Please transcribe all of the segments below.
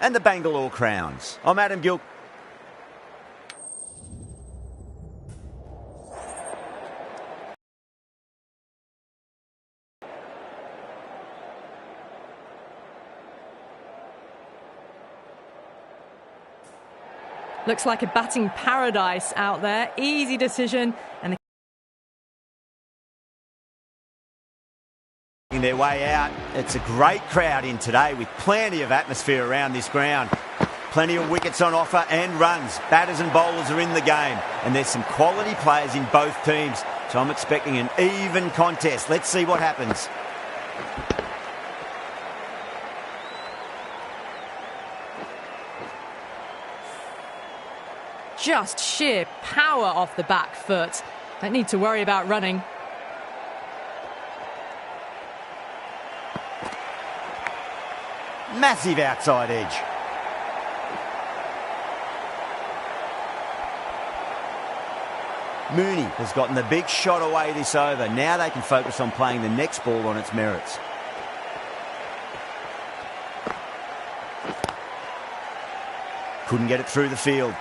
and the Bangalore Crowns. I'm Adam Gilk. Looks like a batting paradise out there. Easy decision. And their way out. It's a great crowd in today with plenty of atmosphere around this ground. Plenty of wickets on offer and runs. Batters and bowlers are in the game. And there's some quality players in both teams. So I'm expecting an even contest. Let's see what happens. just sheer power off the back foot. Don't need to worry about running. Massive outside edge. Mooney has gotten the big shot away this over. Now they can focus on playing the next ball on its merits. Couldn't get it through the field.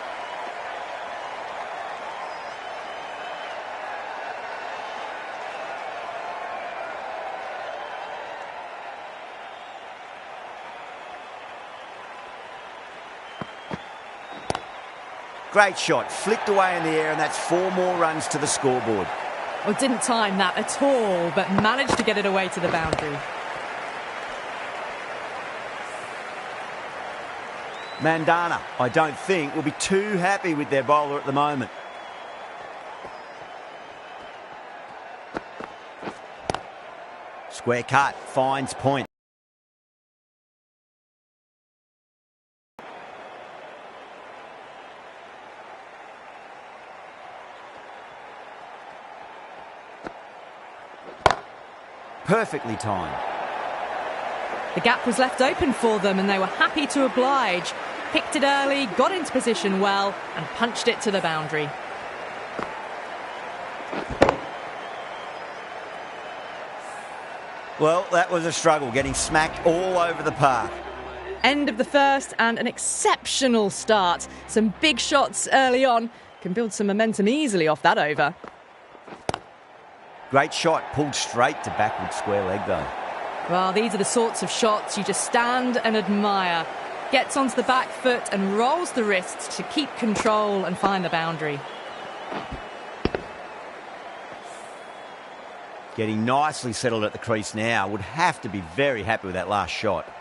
Great shot, flicked away in the air, and that's 4 more runs to the scoreboard. Well, didn't time that at all, but managed to get it away to the boundary. Mandana, I don't think, will be too happy with their bowler at the moment. Square cut, finds point. Perfectly timed. The gap was left open for them and they were happy to oblige. Picked it early, got into position well and punched it to the boundary. Well, that was a struggle, getting smacked all over the park. End of the first and an exceptional start. Some big shots early on. Can build some momentum easily off that over. Great shot, pulled straight to backward square leg though. Well, these are the sorts of shots you just stand and admire. Gets onto the back foot and rolls the wrists to keep control and find the boundary. Getting nicely settled at the crease now. Would have to be very happy with that last shot.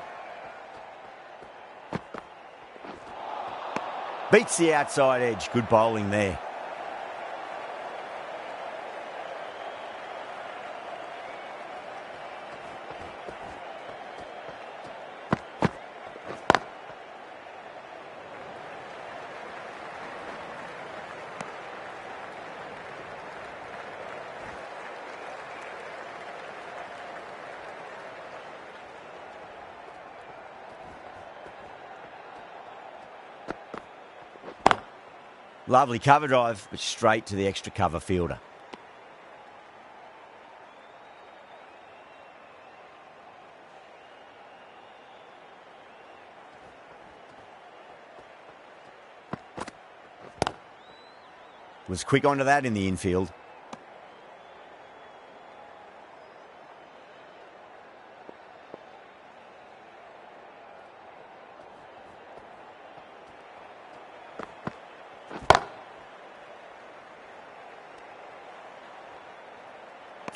Beats the outside edge. Good bowling there. Lovely cover drive, but straight to the extra cover fielder. Was quick onto that in the infield.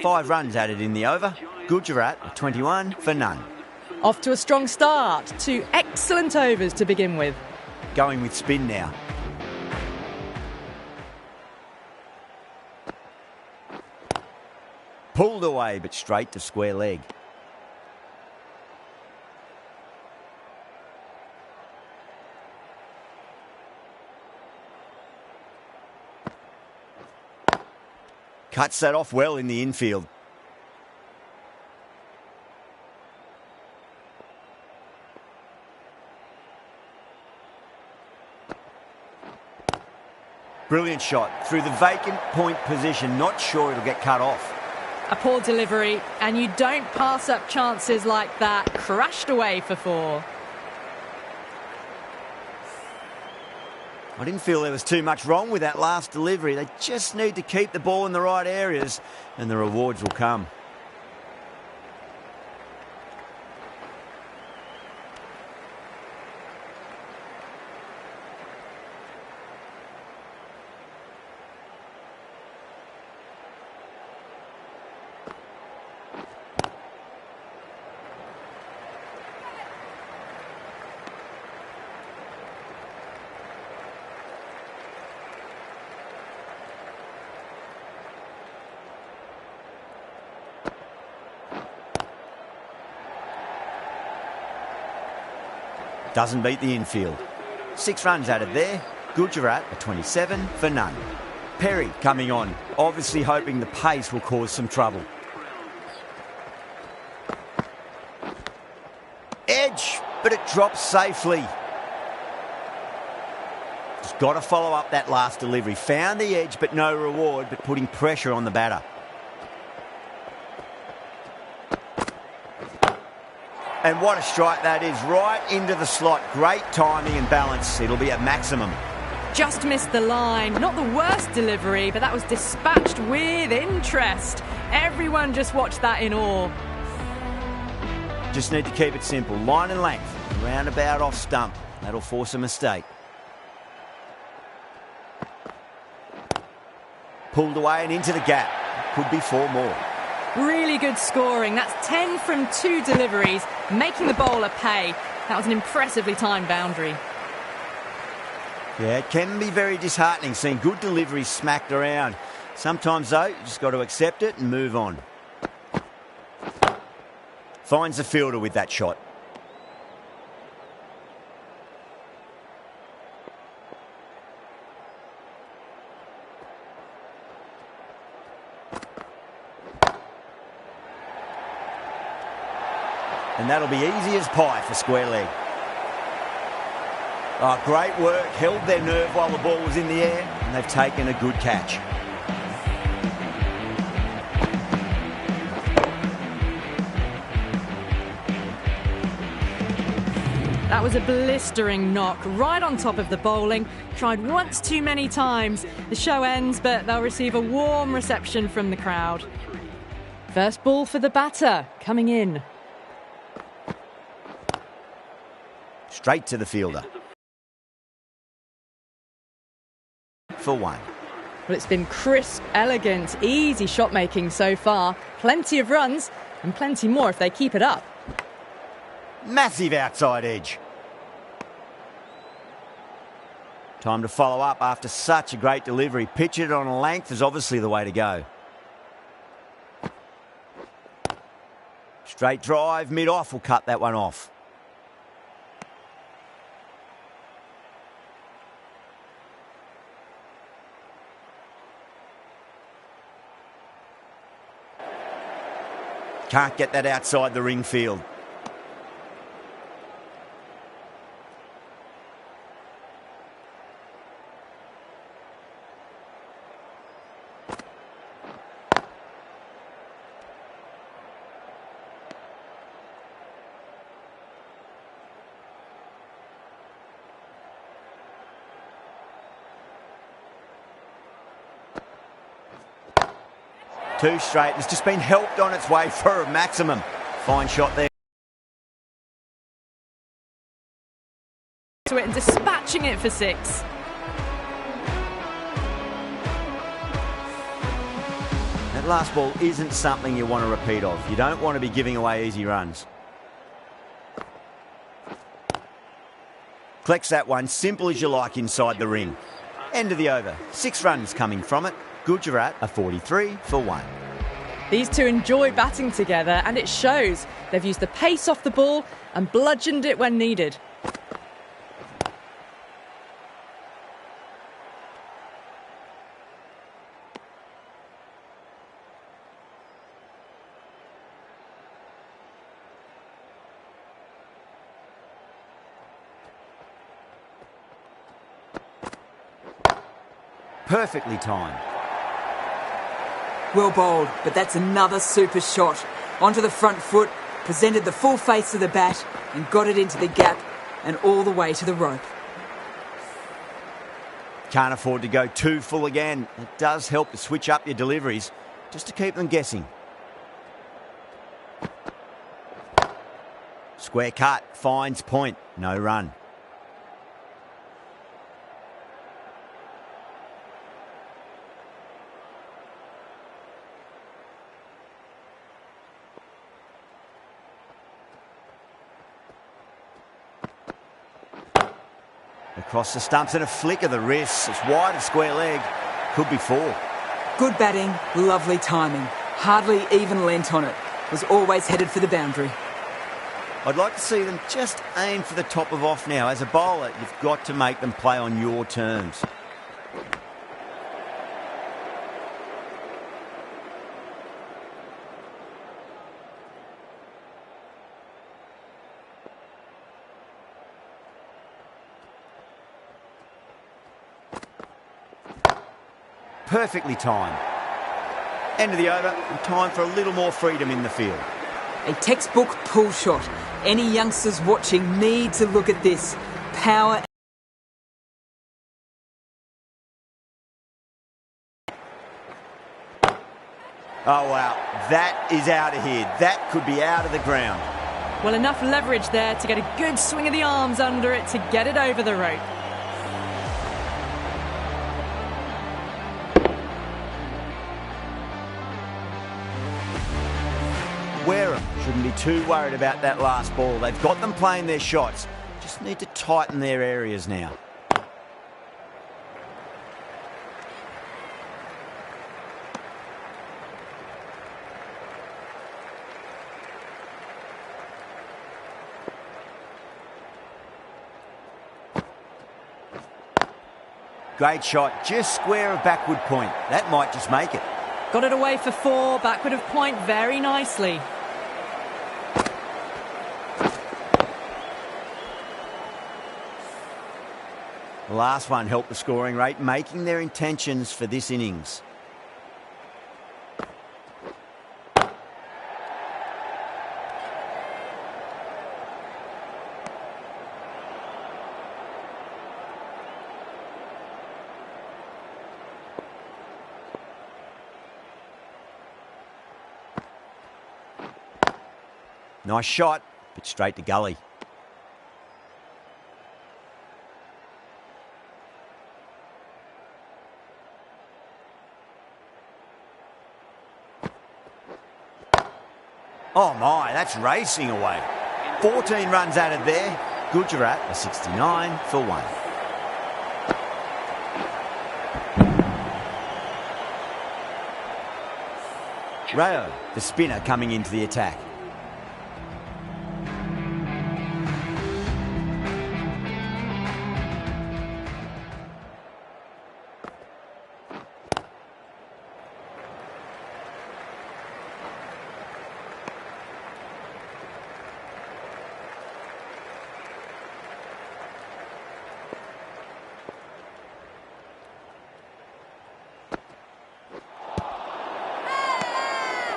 Five runs added in the over. Gujarat 21 for none. Off to a strong start. 2 excellent overs to begin with. Going with spin now. Pulled away but straight to square leg. Cuts that off well in the infield. Brilliant shot through the vacant point position. Not sure it'll get cut off. A poor delivery, and you don't pass up chances like that. Crashed away for 4. I didn't feel there was too much wrong with that last delivery. They just need to keep the ball in the right areas and the rewards will come. Doesn't beat the infield. 6 runs added there. Gujarat a 27 for none. Perry coming on, obviously hoping the pace will cause some trouble. Edge, but it drops safely. Just got to follow up that last delivery. Found the edge, but no reward, but putting pressure on the batter. And what a strike that is, right into the slot. Great timing and balance. It'll be at maximum. Just missed the line. Not the worst delivery, but that was dispatched with interest. Everyone just watched that in awe. Just need to keep it simple. Line and length. Roundabout off stump. That'll force a mistake. Pulled away and into the gap. Could be 4 more. Really good scoring. That's 10 from 2 deliveries, making the bowler pay. That was an impressively timed boundary. Yeah, it can be very disheartening seeing good deliveries smacked around. Sometimes, though, you just got to accept it and move on. Finds the fielder with that shot. And that'll be easy as pie for square leg. Oh, great work. Held their nerve while the ball was in the air, and they've taken a good catch. That was a blistering knock right on top of the bowling. Tried once too many times. The show ends, but they'll receive a warm reception from the crowd. First ball for the batter, coming in. Straight to the fielder. For 1. Well, it's been crisp, elegant, easy shot making so far. Plenty of runs and plenty more if they keep it up. Massive outside edge. Time to follow up after such a great delivery. Pitch it on a length is obviously the way to go. Straight drive, mid-off will cut that one off. Can't get that outside the ring field. Two straight. It's just been helped on its way for a maximum. Fine shot there. To it and dispatching it for 6. That last ball isn't something you want to repeat of. You don't want to be giving away easy runs. Collects that one, simple as you like inside the ring. End of the over. 6 runs coming from it. Gujarat a 43 for 1. These two enjoy batting together and it shows. They've used the pace off the ball and bludgeoned it when needed. Perfectly timed. Well bowled, but that's another super shot. Onto the front foot, presented the full face of the bat and got it into the gap and all the way to the rope. can't afford to go too full again. It does help to switch up your deliveries, just to keep them guessing. Square cut, finds point, no run. Across the stumps and a flick of the wrist. It's wide of square leg. Could be 4. Good batting, lovely timing. Hardly even lent on it. Was always headed for the boundary. I'd like to see them just aim for the top of off now. As a bowler, you've got to make them play on your terms. Perfectly timed. End of the over, and time for a little more freedom in the field. A textbook pull shot. Any youngsters watching need to look at this. Power. Oh, wow. That is out of here. That could be out of the ground. Well, enough leverage there to get a good swing of the arms under it to get it over the rope. Wareham shouldn't be too worried about that last ball. They've got them playing their shots. Just need to tighten their areas now. Great shot, just square of backward point. That might just make it. Got it away for 4, backward of point very nicely. The last one helped the scoring rate, making their intentions for this innings. Nice shot, but straight to gully. Oh my, that's racing away. 14 runs added there. Gujarat a 69 for 1. Rayo, the spinner, coming into the attack.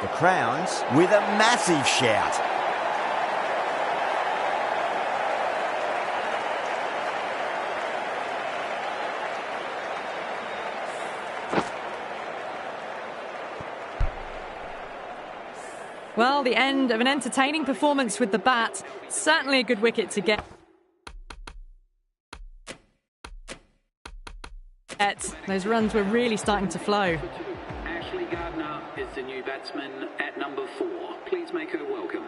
The Crowns with a massive shout. Well, the end of an entertaining performance with the bat. Certainly a good wicket to get. Those runs were really starting to flow. Is the new batsman at number 4. Please make her welcome.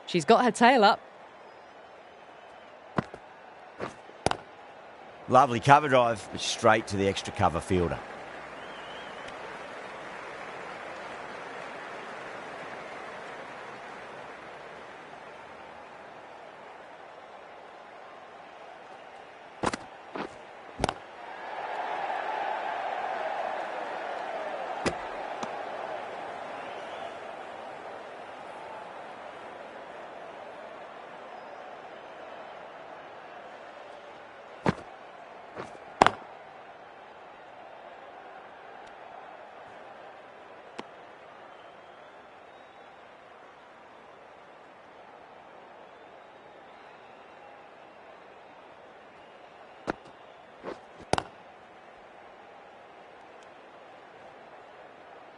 She's got her tail up. Lovely cover drive, but straight to the extra cover fielder.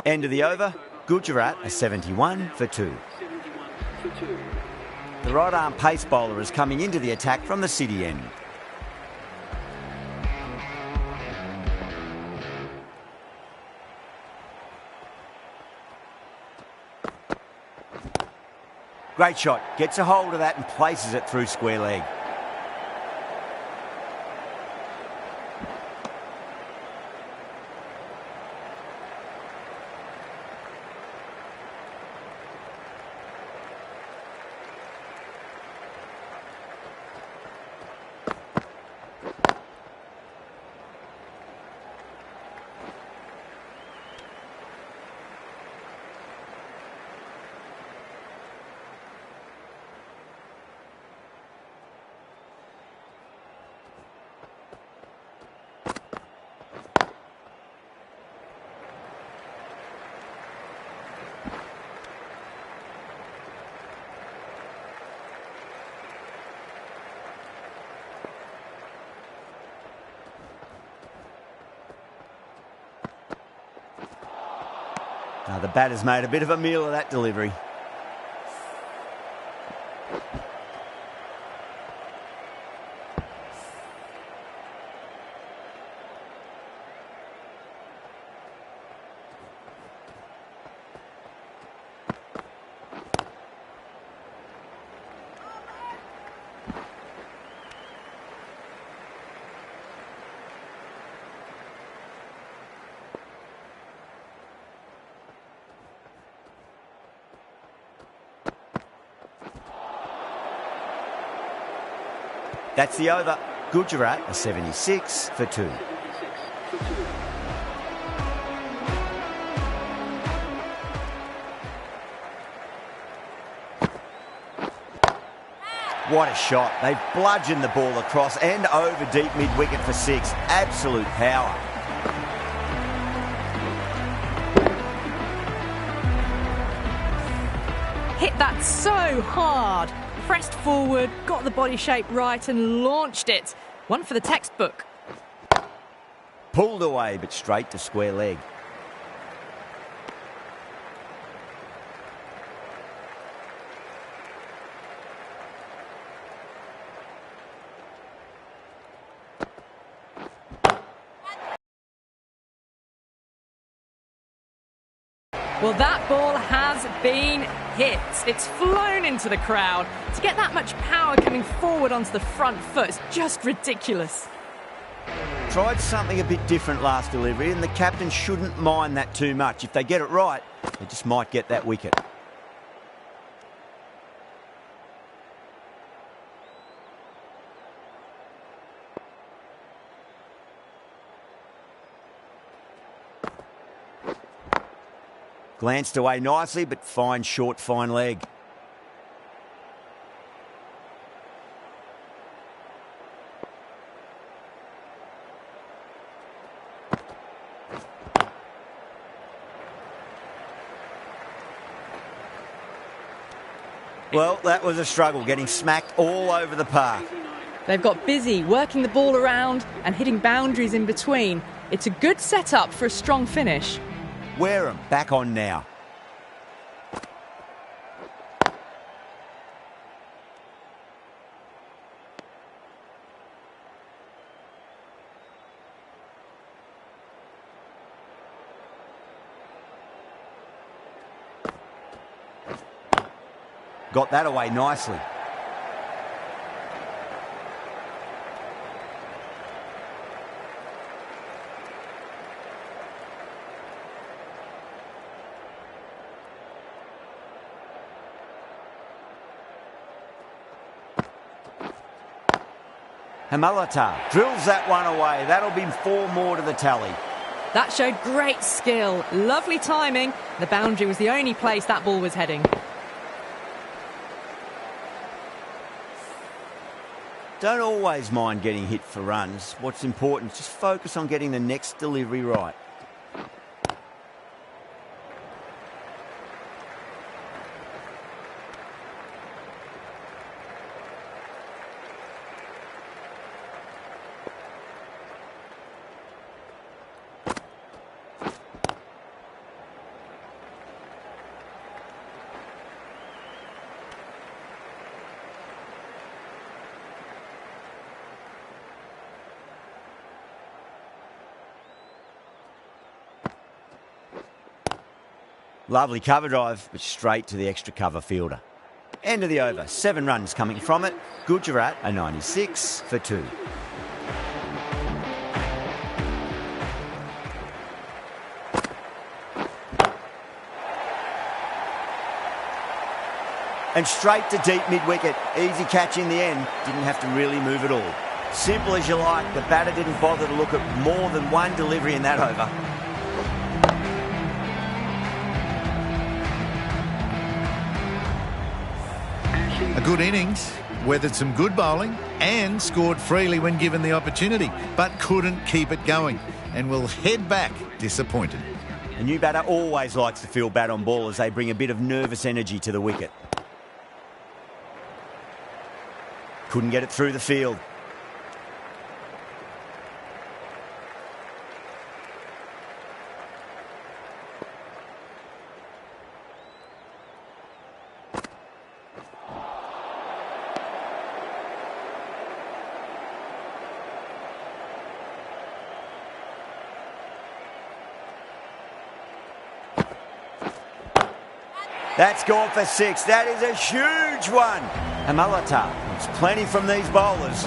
End of the over, Gujarat are 71 for 2. 71 for 2. The right arm pace bowler is coming into the attack from the city end. Great shot, gets a hold of that and places it through square leg. The batter's made a bit of a meal of that delivery. That's the over. Gujarat are 76 for 2. 76 for 2. What a shot. They've bludgeoned the ball across and over deep mid-wicket for 6. Absolute power. Hit that so hard. Pressed forward, got the body shape right and launched it. One for the textbook. Pulled away but straight to square leg. Well, that ball has been hit. It's flown into the crowd. To get that much power coming forward onto the front foot is just ridiculous. Tried something a bit different last delivery, and the captain shouldn't mind that too much. If they get it right, they just might get that wicket. Glanced away nicely, but fine short, fine leg. Well, that was a struggle, getting smacked all over the park. They've got busy working the ball around and hitting boundaries in between. It's a good setup for a strong finish. Wareham back on now. Got that away nicely. Hamalata drills that one away. That'll be 4 more to the tally. That showed great skill, lovely timing. The boundary was the only place that ball was heading. Don't always mind getting hit for runs. What's important is just focus on getting the next delivery right. Lovely cover drive, but straight to the extra cover fielder. End of the over. 7 runs coming from it. Gujarat a 96 for 2. And straight to deep mid-wicket. Easy catch in the end. Didn't have to really move at all. Simple as you like. The batter didn't bother to look at more than one delivery in that over. A good innings, weathered some good bowling and scored freely when given the opportunity, but couldn't keep it going and will head back disappointed. A new batter always likes to feel bat on ball as they bring a bit of nervous energy to the wicket. Couldn't get it through the field. That's gone for 6. That is a huge one. Amalata wants plenty from these bowlers.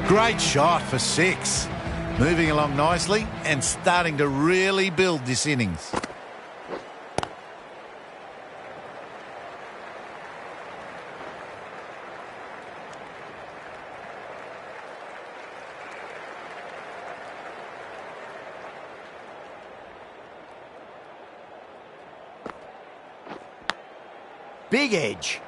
Great shot for 6. Moving along nicely and starting to really build this innings. Big edge.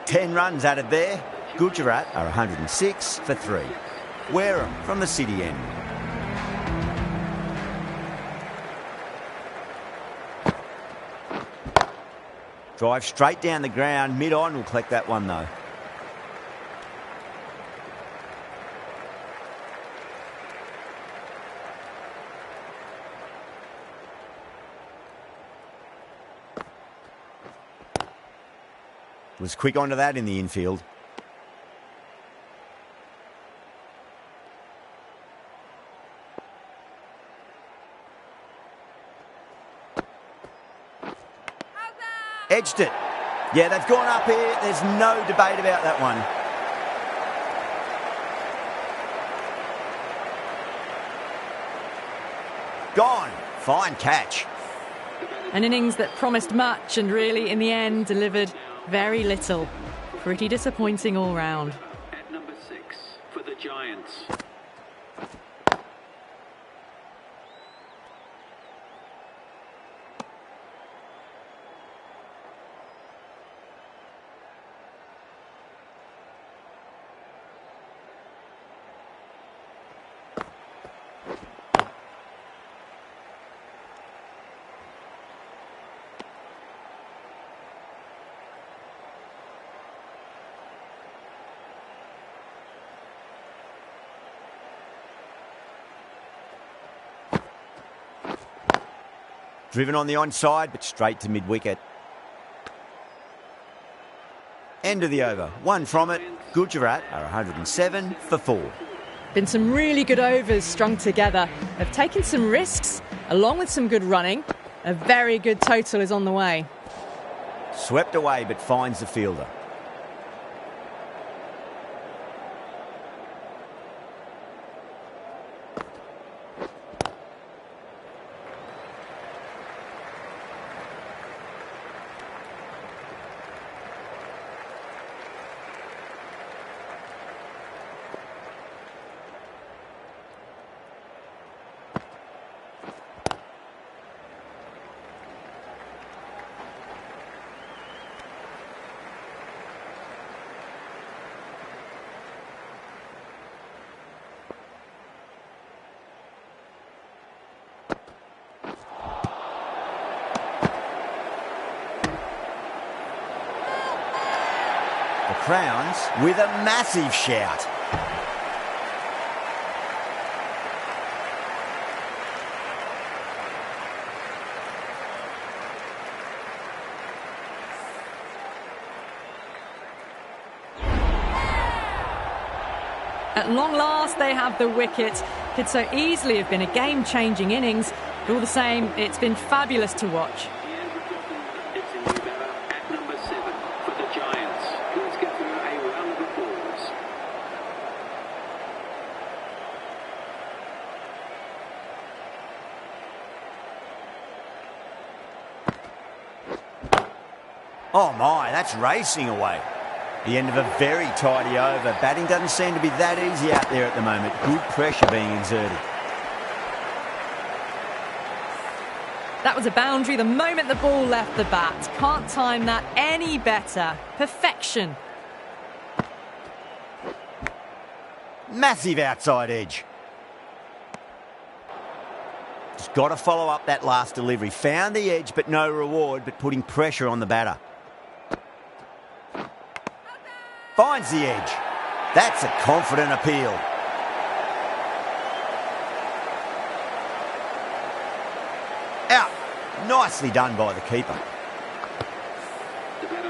Ten runs added there. Gujarat are 106 for 3. Wareham from the city end. Drive straight down the ground. Mid-on will collect that one though. Was quick onto that in the infield. Edged it. Yeah, they've gone up here. There's no debate about that one. Gone. Fine catch. An innings that promised much and really, in the end, delivered very little. Pretty disappointing all round. At number 6 for the Giants. Driven on the onside, but straight to mid-wicket. End of the over. 1 from it. Gujarat are 107 for 4. Been some really good overs strung together. Have taken some risks, along with some good running. A very good total is on the way. Swept away, but finds the fielder. Crowns with a massive shout. At long last, they have the wicket. Could so easily have been a game-changing innings. But all the same, it's been fabulous to watch. It's a new batter at number 7 for the Giants. Please give her a round of applause. Oh my, that's racing away. The end of a very tidy over. Batting doesn't seem to be that easy out there at the moment. Good pressure being exerted. That was a boundary the moment the ball left the bat. Can't time that any better. Perfection. Massive outside edge. Just got to follow up that last delivery. Found the edge, but no reward, but putting pressure on the batter. Finds the edge. That's a confident appeal. Out. Nicely done by the keeper.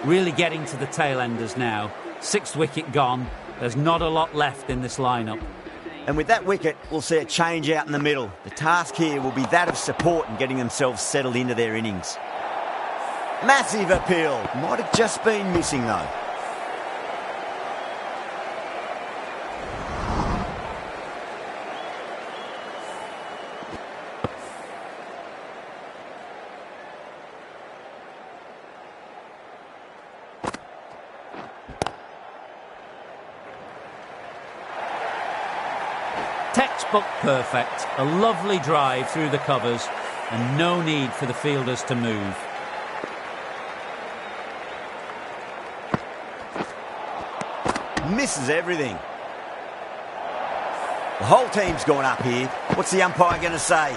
Really getting to the tail enders now. 6th wicket gone. There's not a lot left in this lineup. And with that wicket, we'll see a change out in the middle. The task here will be that of support and getting themselves settled into their innings. Massive appeal. Might have just been missing though. Textbook perfect. A lovely drive through the covers and no need for the fielders to move. Misses everything. The whole team's gone up here. What's the umpire going to say?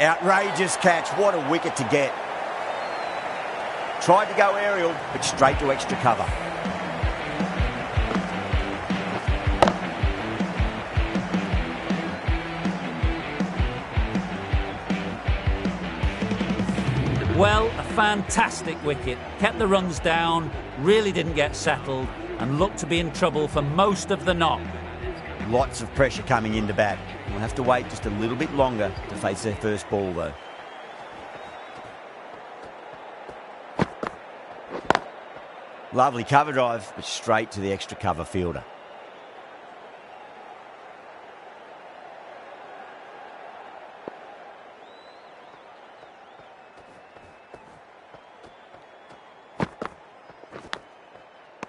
Outrageous catch. What a wicket to get. Tried to go aerial, but straight to extra cover. Well, a fantastic wicket. Kept the runs down, really didn't get settled, and looked to be in trouble for most of the knock. Lots of pressure coming into bat. We'll have to wait just a little bit longer to face their first ball, though. Lovely cover drive, but straight to the extra cover fielder.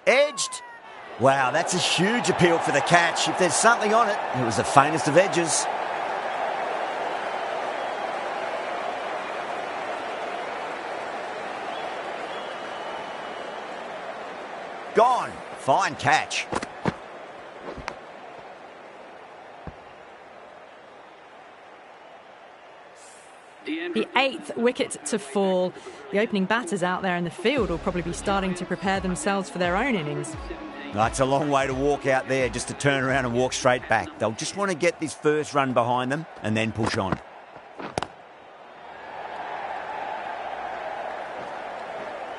Edged. Wow, that's a huge appeal for the catch. If there's something on it, it was the faintest of edges. Gone. Fine catch. The 8th wicket to fall. The opening batters out there in the field will probably be starting to prepare themselves for their own innings. That's a long way to walk out there just to turn around and walk straight back. They'll just want to get this first run behind them and then push on.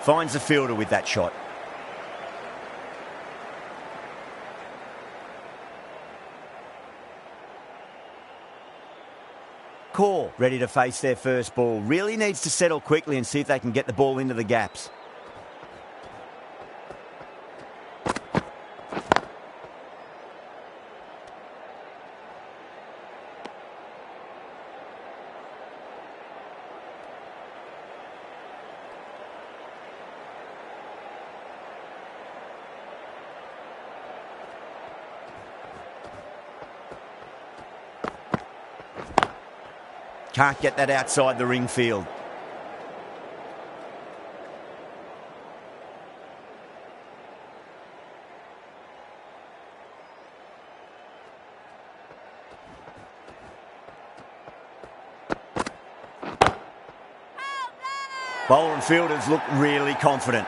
Finds the fielder with that shot. Core ready to face their first ball. Really needs to settle quickly and see if they can get the ball into the gaps. Can't get that outside the ring field. Bowler and fielders look really confident.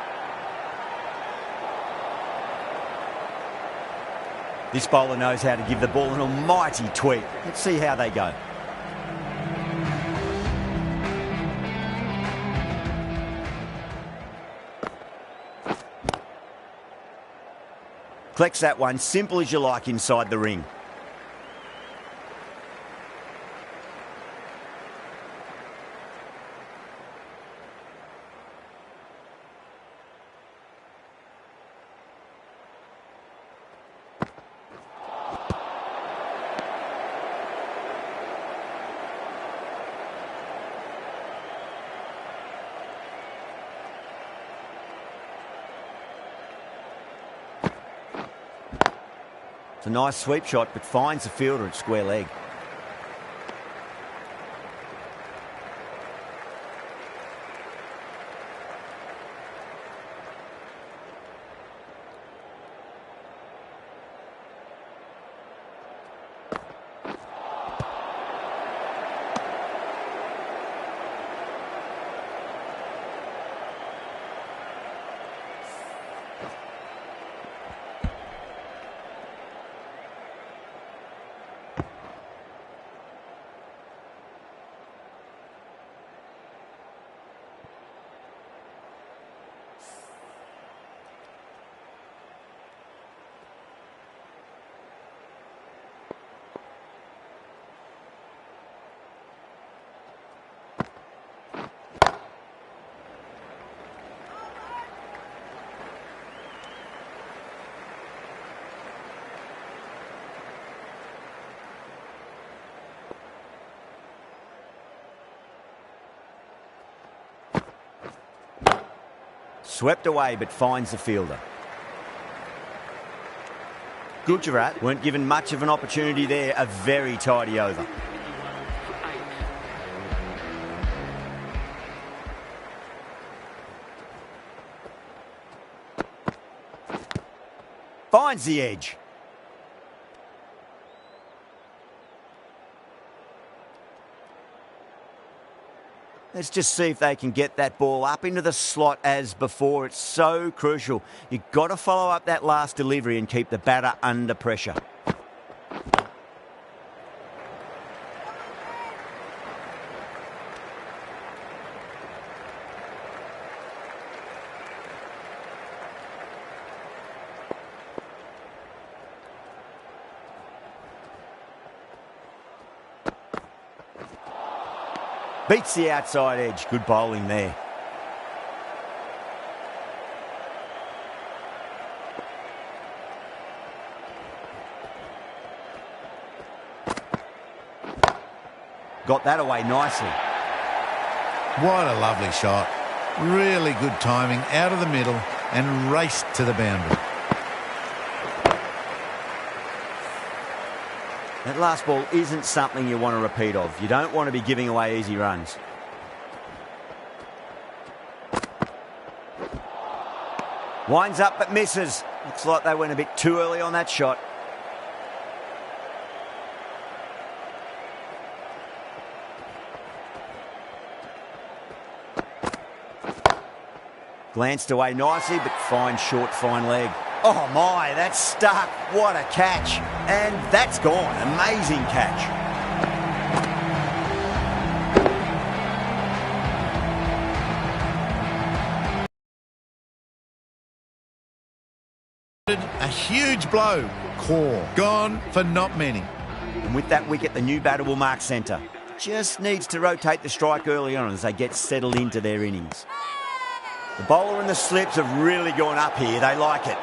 This bowler knows how to give the ball an almighty tweak. Let's see how they go. Collects that one, simple as you like, inside the ring. It's a nice sweep shot, but finds the fielder at square leg. Swept away, but finds the fielder. Gujarat weren't given much of an opportunity there. A very tidy over. Finds the edge. Let's just see if they can get that ball up into the slot as before. It's so crucial. You've got to follow up that last delivery and keep the batter under pressure. Beats the outside edge. Good bowling there. Got that away nicely. What a lovely shot. Really good timing, out of the middle and raced to the boundary. That last ball isn't something you want to repeat of. You don't want to be giving away easy runs. Winds up but misses. Looks like they went a bit too early on that shot. Glanced away nicely, but fine short, fine leg. Oh my, that's stuck. What a catch. And that's gone. Amazing catch. A huge blow. Core. Gone for not many. And with that wicket, the new batter will mark centre. Just needs to rotate the strike early on as they get settled into their innings. The bowler and the slips have really gone up here. They like it.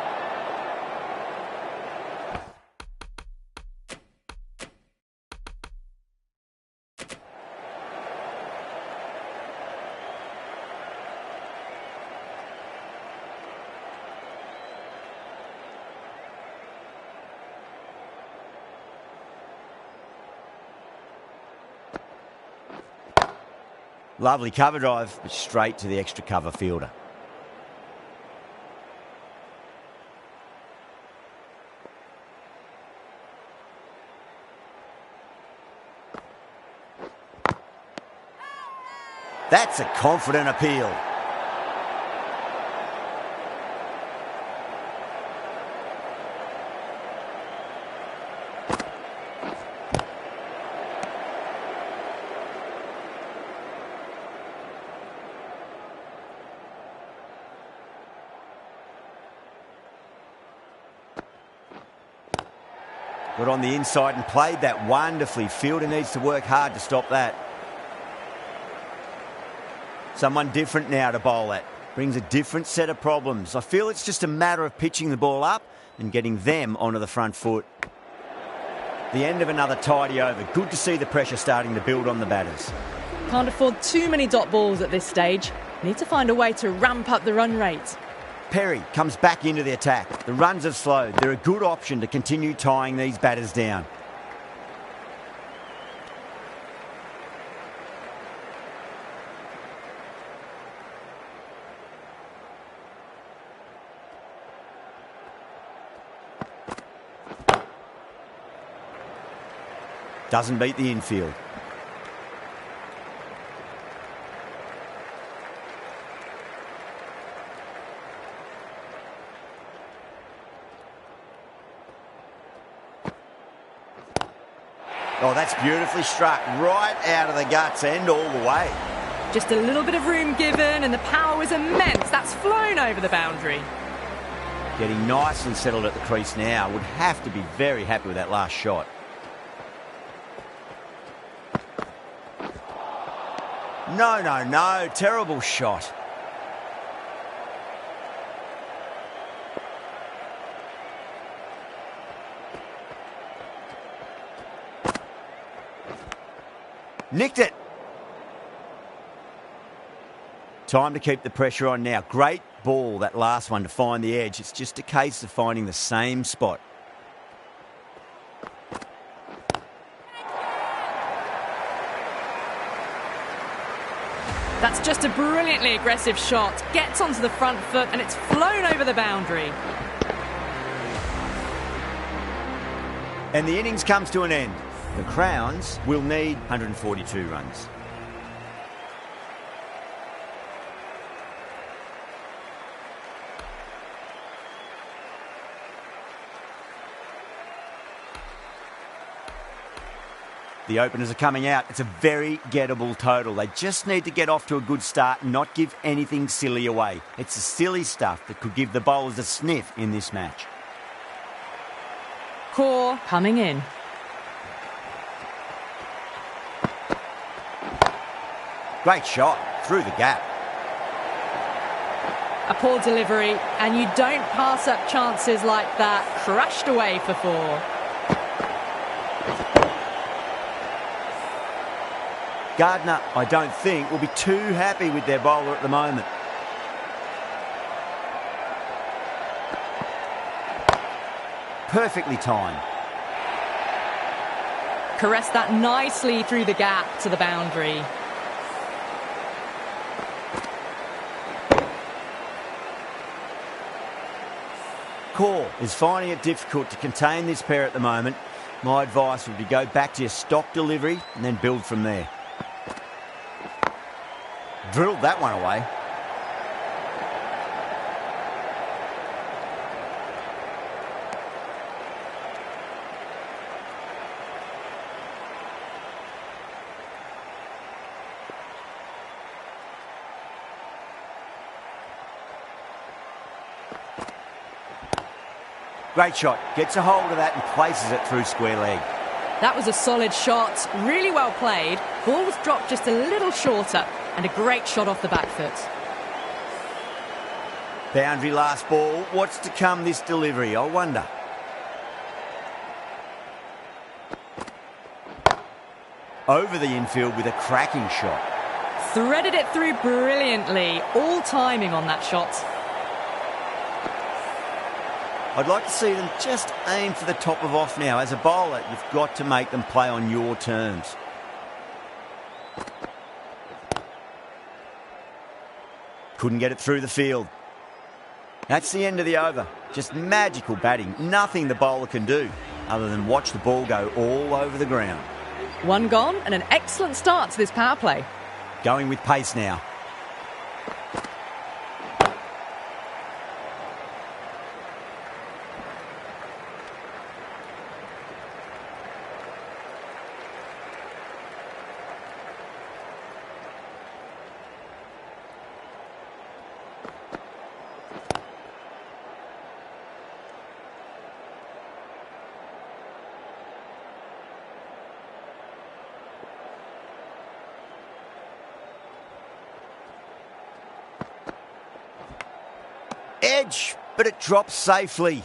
Lovely cover drive, but straight to the extra cover fielder. That's a confident appeal. Got on the inside and played that wonderfully. Fielder needs to work hard to stop that. Someone different now to bowl at. Brings a different set of problems. I feel it's just a matter of pitching the ball up and getting them onto the front foot. The end of another tidy over. Good to see the pressure starting to build on the batters. Can't afford too many dot balls at this stage. Need to find a way to ramp up the run rate. Perry comes back into the attack. The runs have slowed. They're a good option to continue tying these batters down. Doesn't beat the infield. Oh, that's beautifully struck. Right out of the guts and all the way. Just a little bit of room given and the power was immense. That's flown over the boundary. Getting nice and settled at the crease now. Would have to be very happy with that last shot. No. Terrible shot. Nicked it. Time to keep the pressure on now. Great ball, that last one, to find the edge. It's just a case of finding the same spot. That's just a brilliantly aggressive shot. Gets onto the front foot and it's flown over the boundary. And the innings comes to an end. The Crowns will need 142 runs. The openers are coming out. It's a very gettable total. They just need to get off to a good start and not give anything silly away. It's the silly stuff that could give the bowlers a sniff in this match. Core coming in. Great shot through the gap. A poor delivery, and you don't pass up chances like that. Crashed away for 4. Gardner, I don't think, will be too happy with their bowler at the moment. Perfectly timed. Caressed that nicely through the gap to the boundary. Core is finding it difficult to contain this pair at the moment. My advice would be go back to your stock delivery and then build from there. Drilled that one away. Great shot. Gets a hold of that and places it through square leg. That was a solid shot. Really well played. Ball was dropped just a little shorter. And a great shot off the back foot. Boundary last ball. What's to come this delivery, I wonder. Over the infield with a cracking shot. Threaded it through brilliantly. All timing on that shot. I'd like to see them just aim for the top of off now. As a bowler, you've got to make them play on your terms. Couldn't get it through the field. That's the end of the over. Just magical batting. Nothing the bowler can do other than watch the ball go all over the ground. 1 gone and an excellent start to this power play. Going with pace now. Edge, but it drops safely.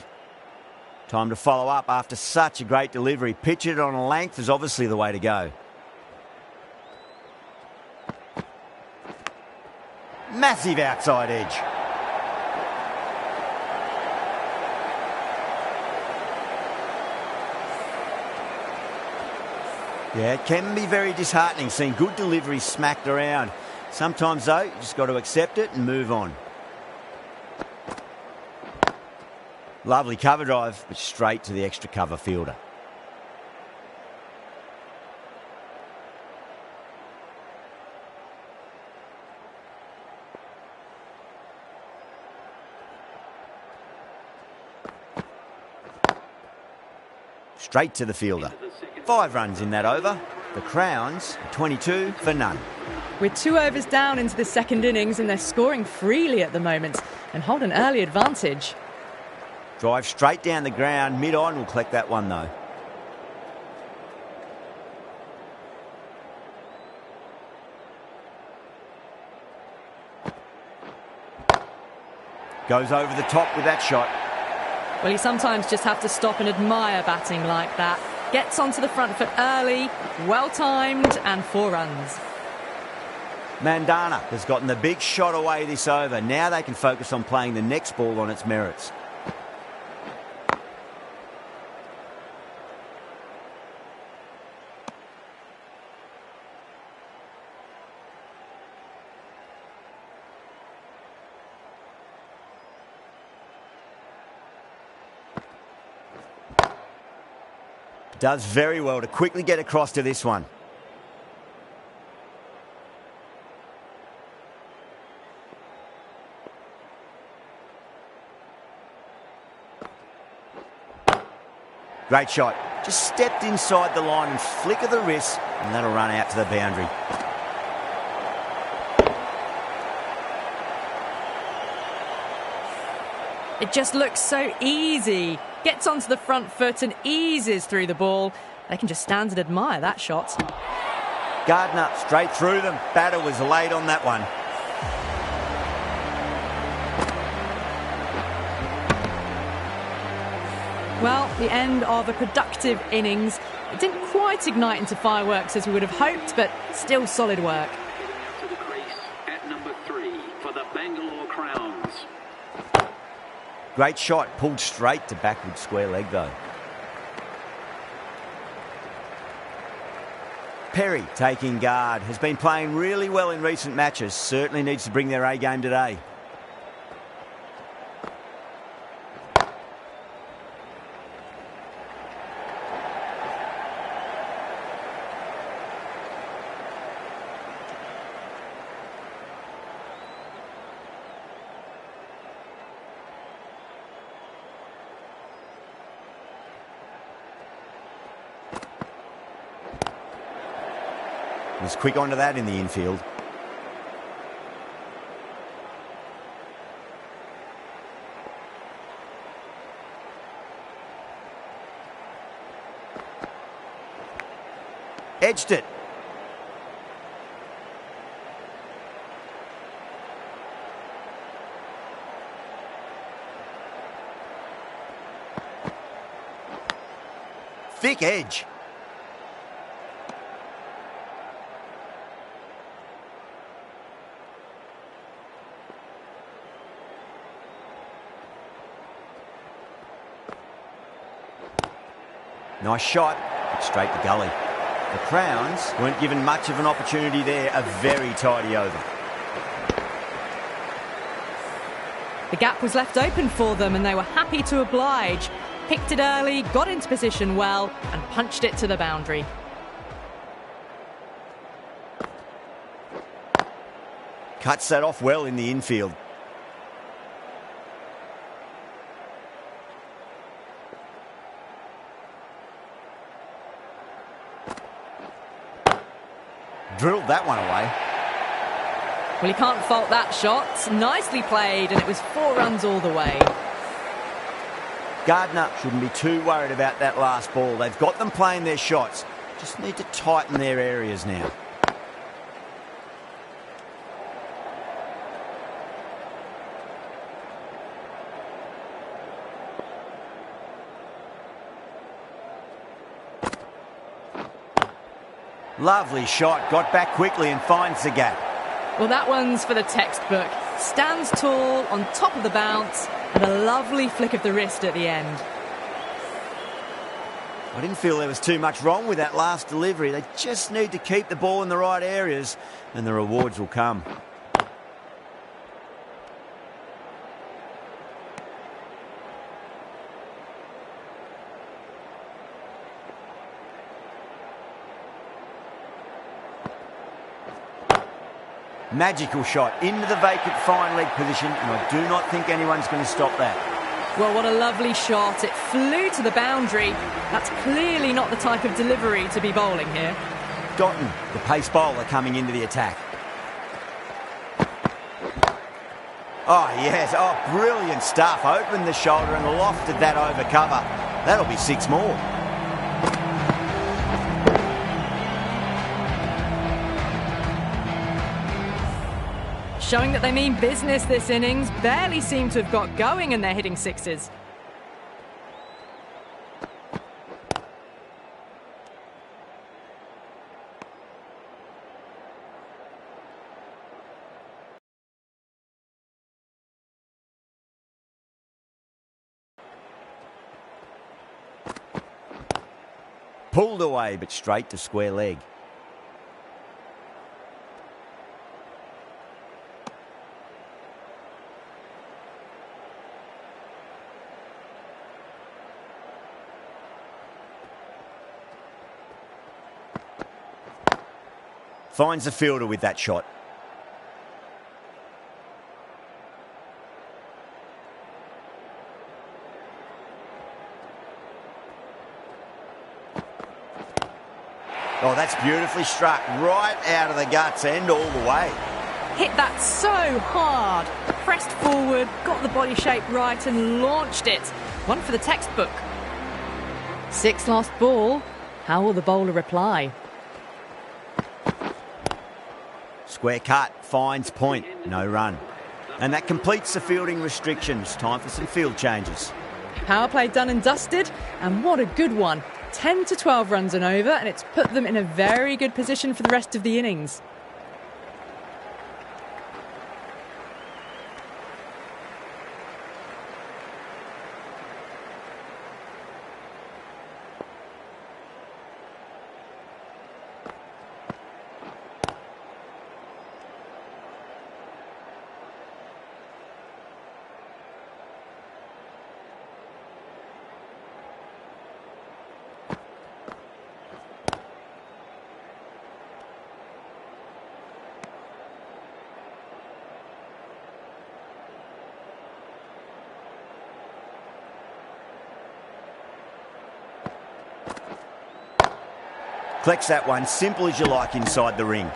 Time to follow up after such a great delivery. Pitch it on a length is obviously the way to go. Massive outside edge. Yeah, it can be very disheartening seeing good deliveries smacked around. Sometimes, though, you just got to accept it and move on. Lovely cover drive, but straight to the extra cover fielder. Straight to the fielder. 5 runs in that over. The Crowns, 22 for none. We're 2 overs down into the second innings and they're scoring freely at the moment and hold an early advantage. Drive straight down the ground, mid-on will collect that one though. Goes over the top with that shot. Well, you sometimes just have to stop and admire batting like that. Gets onto the front foot early, well-timed, and 4 runs. Mandana has gotten the big shot away this over. Now they can focus on playing the next ball on its merits. Does very well to quickly get across to this one. Great shot. Just stepped inside the line and flick of the wrist, and that'll run out to the boundary. It just looks so easy. Gets onto the front foot and eases through the ball. They can just stand and admire that shot. Gardner straight through them. Batter was late on that one. Well, the end of a productive innings. It didn't quite ignite into fireworks as we would have hoped, but still solid work. To the crease at number 3 for the Bangalore Crowns. Great shot, pulled straight to backward square leg though. Perry taking guard, has been playing really well in recent matches, certainly needs to bring their A game today. Was quick onto that in the infield. Edged it. Thick edge. Nice shot, but straight to gully. The Crowns weren't given much of an opportunity there, a very tidy over. The gap was left open for them and they were happy to oblige. Picked it early, got into position well and punched it to the boundary. Cuts that off well in the infield. Drilled that one away. Well, you can't fault that shot. Nicely played, and it was 4 runs all the way. Gardner shouldn't be too worried about that last ball. They've got them playing their shots. Just need to tighten their areas now. Lovely shot. Got back quickly and finds the gap. Well, that one's for the textbook. Stands tall, on top of the bounce, and a lovely flick of the wrist at the end. I didn't feel there was too much wrong with that last delivery. They just need to keep the ball in the right areas, and the rewards will come. Magical shot into the vacant fine leg position, and I do not think anyone's going to stop that. Well, what a lovely shot. It flew to the boundary. That's clearly not the type of delivery to be bowling here. Dotton, the pace bowler, coming into the attack. Oh, yes. Oh, brilliant stuff. Opened the shoulder and lofted that over cover. That'll be 6 more. Showing that they mean business this innings. Barely seem to have got going and they're hitting 6s. Pulled away, but straight to square leg. Finds the fielder with that shot. Oh, that's beautifully struck. Right out of the guts end all the way. Hit that so hard. Pressed forward, got the body shape right and launched it. One for the textbook. 6 last ball. How will the bowler reply? Square cut, finds point, no run. And that completes the fielding restrictions. Time for some field changes. Power play done and dusted, and what a good one. 10 to 12 runs and over, and it's put them in a very good position for the rest of the innings. Collects that one, simple as you like, inside the ring.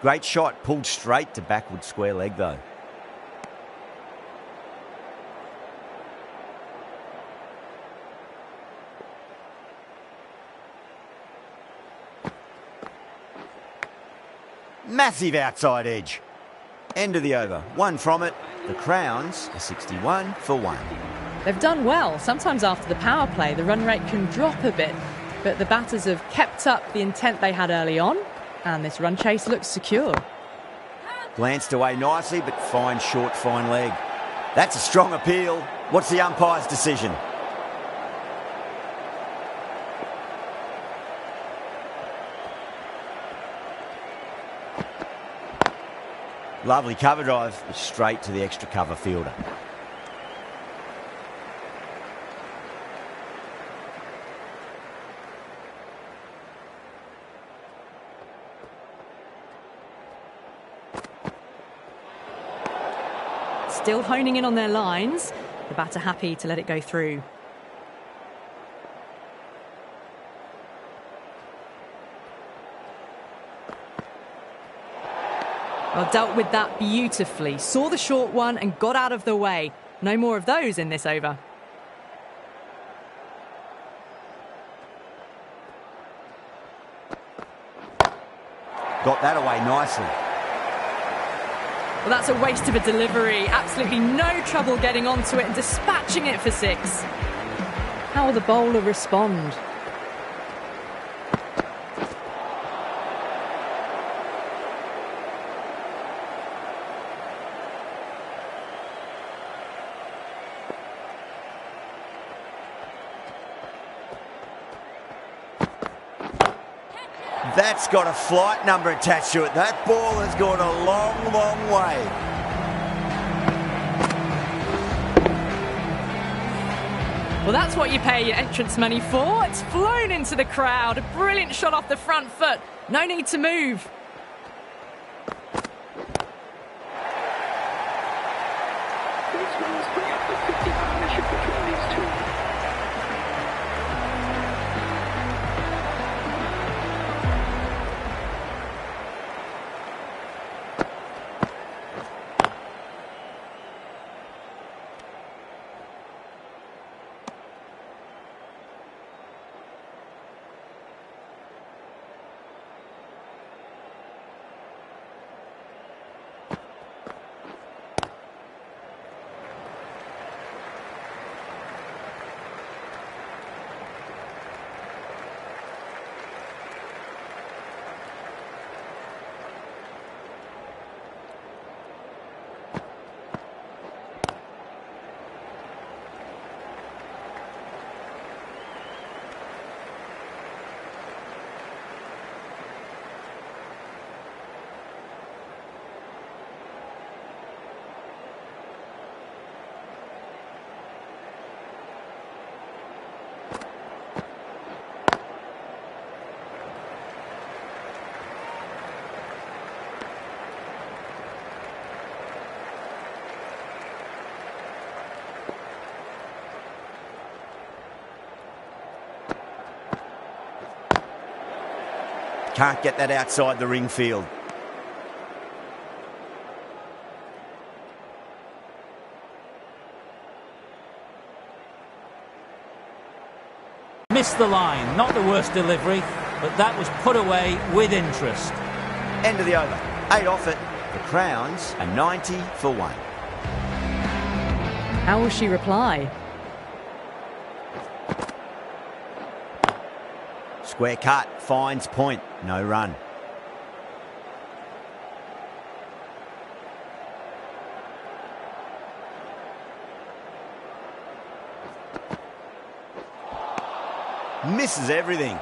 Great shot, pulled straight to backward square leg though. Massive outside edge. End of the over. 1 from it. The Crowns are 61 for 1. They've done well. Sometimes after the power play, the run rate can drop a bit, but the batters have kept up the intent they had early on, and this run chase looks secure. Glanced away nicely, but fine short, fine leg. That's a strong appeal. What's the umpire's decision? Lovely cover drive, straight to the extra cover fielder. still honing in on their lines. The batter happy to let it go through. Well, dealt with that beautifully. Saw the short one and got out of the way. No more of those in this over. Got that away nicely. Well, that's a waste of a delivery. Absolutely no trouble getting onto it and dispatching it for 6. How will the bowler respond? That's got a flight number attached to it. That ball has gone a long, long way. Well, that's what you pay your entrance money for. It's flown into the crowd. A brilliant shot off the front foot. No need to move. These runs bring up the 50 partnership between these two. Can't get that outside the ring field. Missed the line, not the worst delivery, but that was put away with interest. End of the over. 8 off it. The Crowns are 90 for 1. How will she reply? Square cut, finds point, no run. Misses everything.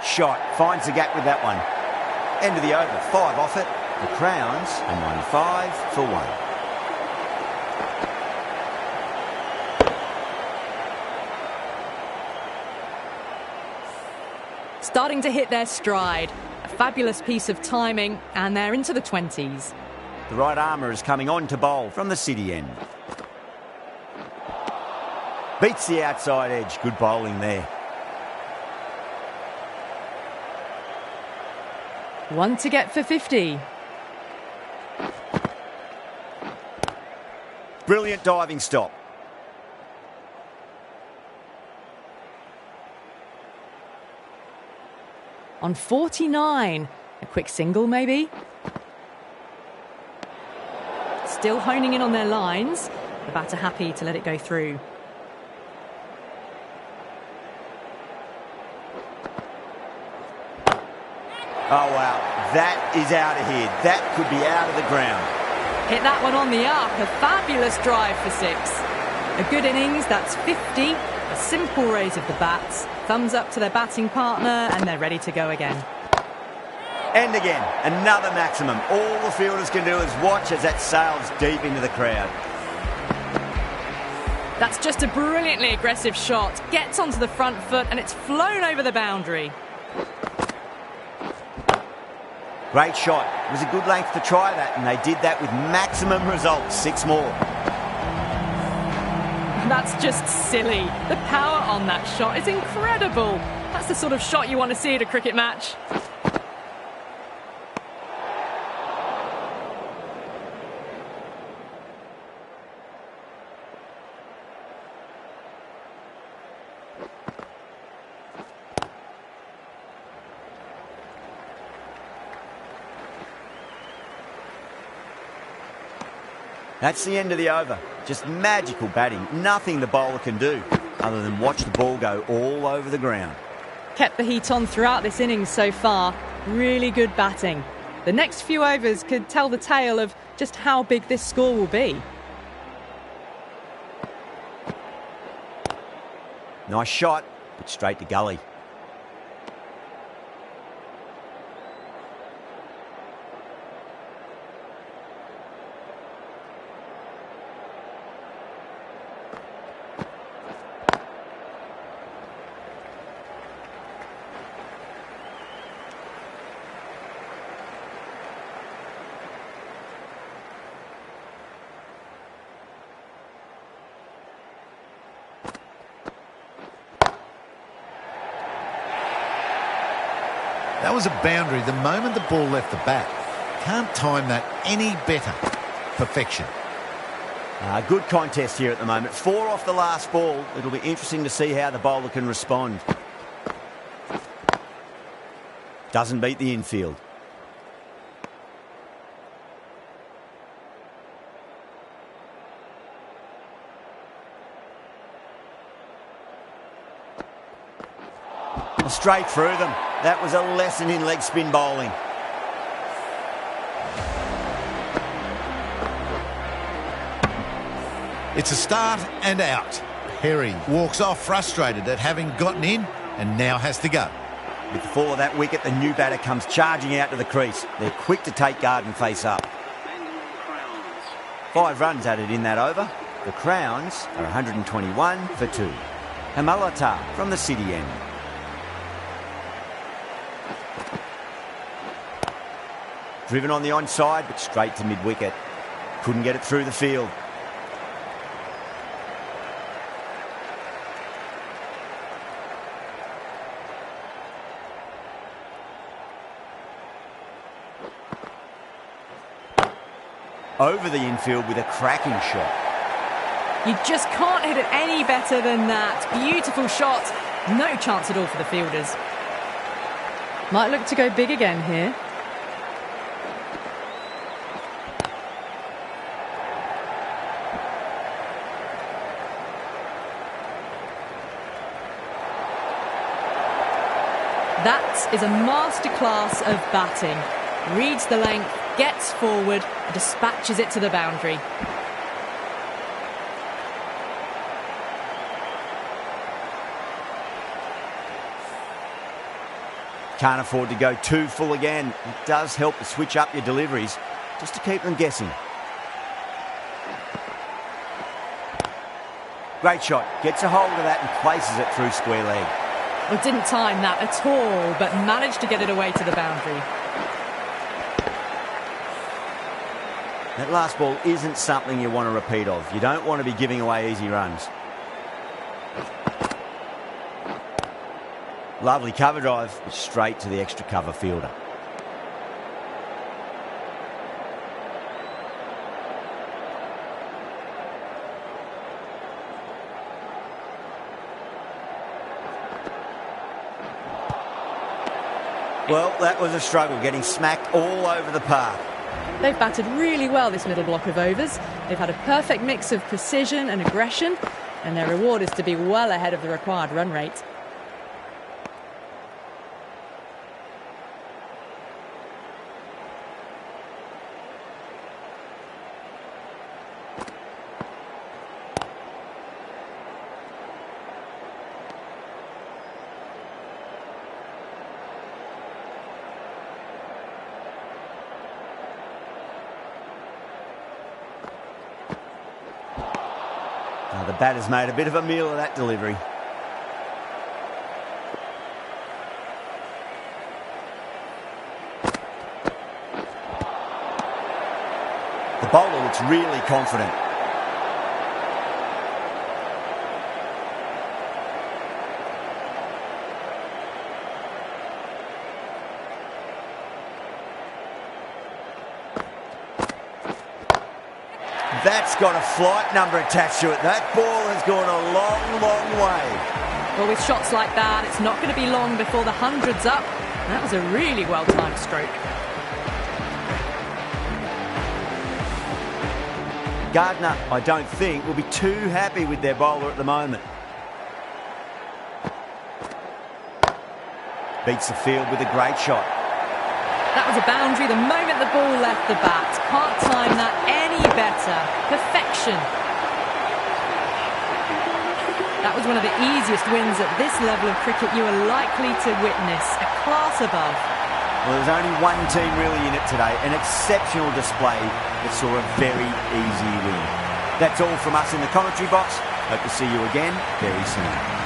Shot, finds the gap with that one. End of the over, 5 off it. The Crowns are 95 for 1. Starting to hit their stride. A fabulous piece of timing, and they're into the 20s. The right armour is coming on to bowl from the city end. Beats the outside edge. Good bowling there. One to get for 50. Brilliant diving stop. On 49. A quick single, maybe? Still honing in on their lines. The batter happy to let it go through. Oh, wow. That is out of here. That could be out of the ground. Hit that one on the arc. A fabulous drive for 6. A good innings, that's 50. A simple raise of the bats. Thumbs up to their batting partner, and they're ready to go again. And again, another maximum. All the fielders can do is watch as that sails deep into the crowd. That's just a brilliantly aggressive shot. Gets onto the front foot, and it's flown over the boundary. Great shot. It was a good length to try that, and they did that with maximum results. 6 more. That's just silly. The power on that shot is incredible. That's the sort of shot you want to see at a cricket match. That's the end of the over. Just magical batting. Nothing the bowler can do other than watch the ball go all over the ground. Kept the heat on throughout this innings so far. Really good batting. The next few overs could tell the tale of just how big this score will be. Nice shot, but straight to gully. That was a boundary the moment the ball left the bat. Can't time that any better. Perfection. Good contest here at the moment. 4 off the last ball. It'll be interesting to see how the bowler can respond. Doesn't beat the infield. Straight through them. That was a lesson in leg spin bowling. It's a start and out. Perry walks off frustrated at having gotten in and now has to go. With the fall of that wicket, the new batter comes charging out to the crease. They're quick to take guard and face up. 5 runs added in that over. The Crowns are 121 for 2. Hamalata from the city end. Driven on the onside, but straight to mid-wicket. Couldn't get it through the field. Over the infield with a cracking shot. You just can't hit it any better than that. Beautiful shot. No chance at all for the fielders. Might look to go big again here. That is a masterclass of batting. Reads the length, gets forward, and dispatches it to the boundary. Can't afford to go too full again. It does help to switch up your deliveries, just to keep them guessing. Great shot. Gets a hold of that and places it through square leg. Well, didn't time that at all, but managed to get it away to the boundary. That last ball isn't something you want to repeat of. You don't want to be giving away easy runs. Lovely cover drive, straight to the extra cover fielder. Well, that was a struggle, getting smacked all over the park. They've batted really well this middle block of overs. They've had a perfect mix of precision and aggression, and their reward is to be well ahead of the required run rate. The batter's made a bit of a meal of that delivery. The bowler looks really confident. That's got a flight number attached to it. That ball has gone a long, long way. Well, with shots like that, it's not going to be long before the 100's up. That was a really well-timed stroke. Gardner, I don't think, will be too happy with their bowler at the moment. Beats the field with a great shot. That was a boundary the moment the ball left the bat. Can't time that any better. Perfection. That was one of the easiest wins at this level of cricket you are likely to witness. A class above. Well, there's only one team really in it today. An exceptional display that saw a very easy win. That's all from us in the commentary box. Hope to see you again very soon.